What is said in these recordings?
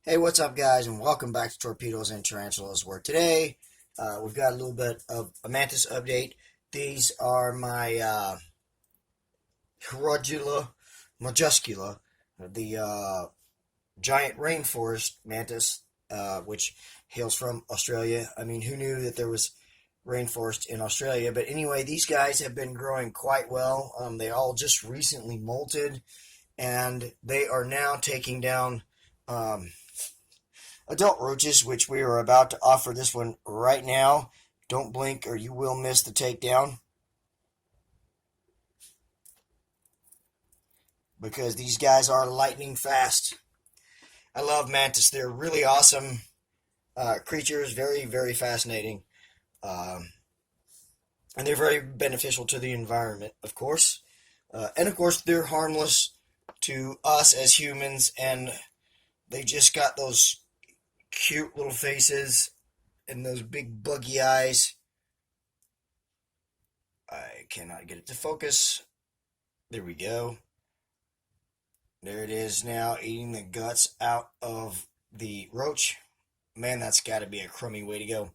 Hey, what's up, guys, and welcome back to Torpedoes and Tarantulas, where today we've got a little bit of a mantis update. These are my Heirodula majuscula, the giant rainforest mantis, which hails from Australia. I mean, who knew that there was rainforest in Australia? But anyway, these guys have been growing quite well. They all just recently molted, and they are now taking down adult roaches, which we are about to offer this one right now. Don't blink or you will miss the takedown, because these guys are lightning fast. I love mantis. They're really awesome creatures, very, very fascinating. Um, and they're very beneficial to the environment, of course. And of course, they're harmless to us as humans, and they just got those cute little faces and those big buggy eyes. I cannot get it to focus. There we go. There it is now, eating the guts out of the roach. Man, that's got to be a crummy way to go.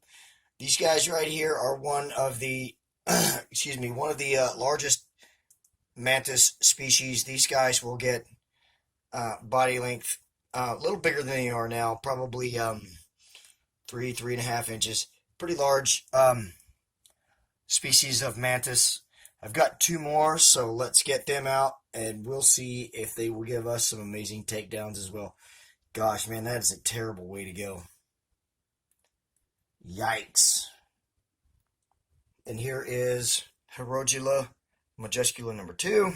These guys right here are one of the, one of the largest mantis species. These guys will get body length a little bigger than they are now, probably 3.5 inches. Pretty large species of mantis. I've got two more, so let's get them out and we'll see if they will give us some amazing takedowns as well. Gosh, man, that is a terrible way to go. Yikes. And here is Heirodula majuscula number 2.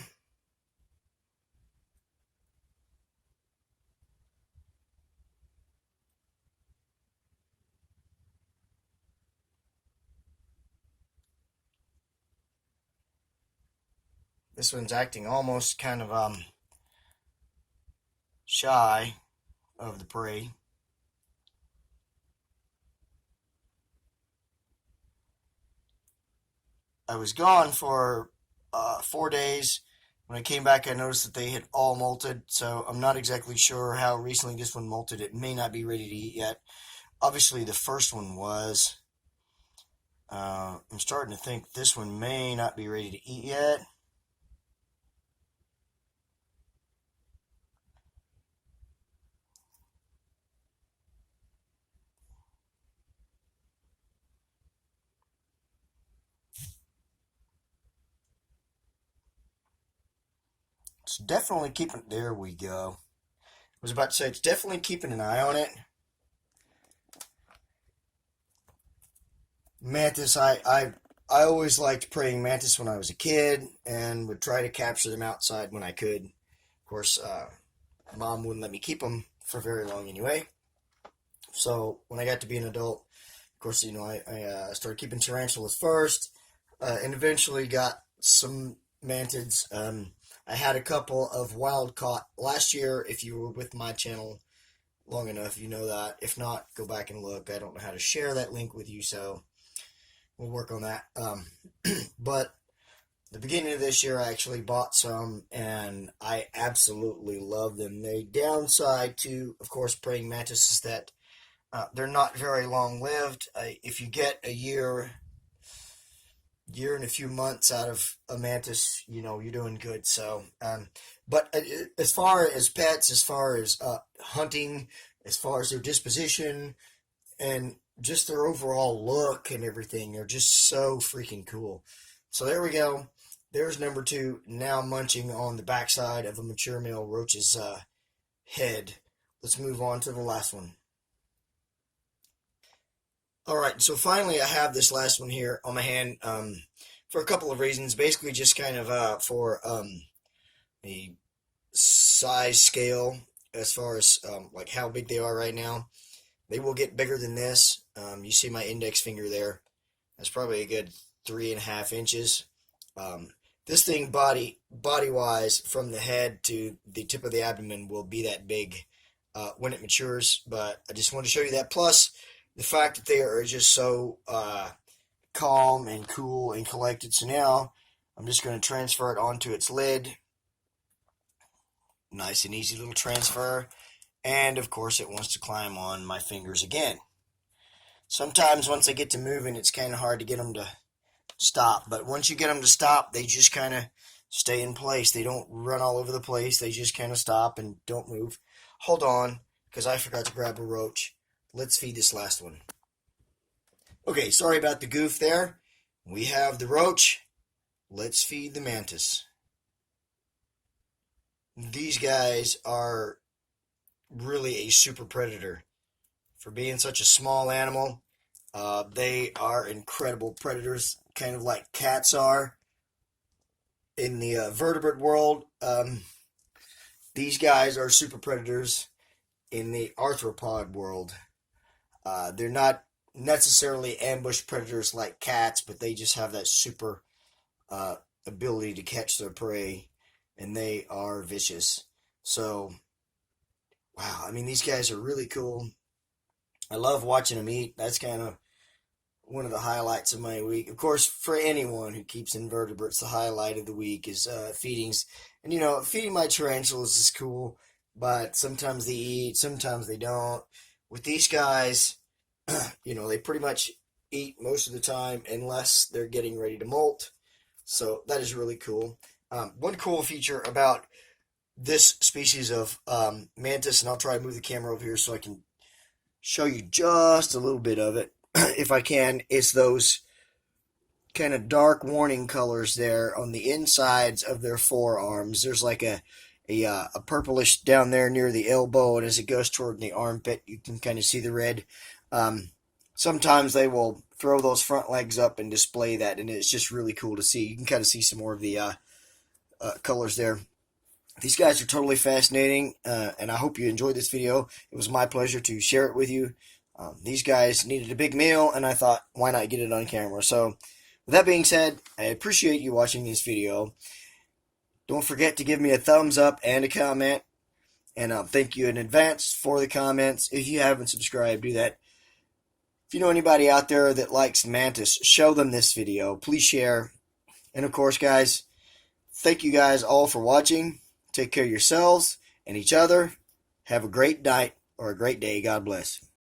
This one's acting almost kind of shy of the prey. I was gone for 4 days. When I came back, I noticed that they had all molted, so I'm not exactly sure how recently this one molted. It may not be ready to eat yet. Obviously, the first one was. I'm starting to think this one may not be ready to eat yet. It's definitely keeping. There we go. I was about to say it's definitely keeping an eye on it. Mantis, I always liked praying mantis when I was a kid, and would try to capture them outside when I could. Of course, mom wouldn't let me keep them for very long anyway. So when I got to be an adult, of course, I started keeping tarantulas first, and eventually got some mantids. I had a couple of wild caught last year. If you were with my channel long enough, you know that. If not, go back and look. I don't know how to share that link with you, so we'll work on that. But the beginning of this year, I actually bought some, and I absolutely love them. The downside to, of course, praying mantis is that they're not very long lived. If you get a year and a few months out of a mantis, you're doing good. So, but as far as pets, as far as hunting, as far as their disposition, and just their overall look and everything, they're just so freaking cool. So there we go. There's number 2, now munching on the backside of a mature male roach's head. Let's move on to the last one. All right, so finally I have this last one here on my hand for a couple of reasons. Basically, just kind of for a size scale as far as like how big they are right now. They will get bigger than this. You see my index finger there. That's probably a good 3.5 inches. This thing body wise, from the head to the tip of the abdomen, will be that big when it matures. But I just want to show you that. Plus, the fact that they are just so calm and cool and collected. So now I'm just going to transfer it onto its lid. Nice and easy little transfer. And of course, it wants to climb on my fingers again. Sometimes once they get to moving, it's kind of hard to get them to stop. But once you get them to stop, they just kind of stay in place. They don't run all over the place. They just kind of stop and don't move. Hold on, because I forgot to grab a roach. Let's feed this last one. Okay, sorry about the goof there. We have the roach. Let's feed the mantis. These guys are really a super predator. For being such a small animal, they are incredible predators, kind of like cats are in the vertebrate world. These guys are super predators in the arthropod world. They're not necessarily ambush predators like cats, but they just have that super ability to catch their prey, and they are vicious. So, wow, I mean, these guys are really cool. I love watching them eat. That's kind of one of the highlights of my week. Of course, for anyone who keeps invertebrates, the highlight of the week is feedings. And, feeding my tarantulas is cool, but sometimes they eat, sometimes they don't. With these guys, they pretty much eat most of the time unless they're getting ready to molt. So that is really cool. One cool feature about this species of mantis, and I'll try to move the camera over here so I can show you just a little bit of it, if I can, is those kind of dark warning colors there on the insides of their forearms. There's like a purplish down there near the elbow, and as it goes toward the armpit, you can kind of see the red. Sometimes they will throw those front legs up and display that, and it's just really cool to see. You can kind of see some more of the colors there. These guys are totally fascinating, and I hope you enjoyed this video. It was my pleasure to share it with you. These guys needed a big meal, and I thought, why not get it on camera? So, with that being said, I appreciate you watching this video. Don't forget to give me a thumbs up and a comment, and thank you in advance for the comments. If you haven't subscribed, do that. If you know anybody out there that likes mantis, show them this video. Please share. And of course, guys, thank you guys all for watching. Take care of yourselves and each other. Have a great night or a great day. God bless.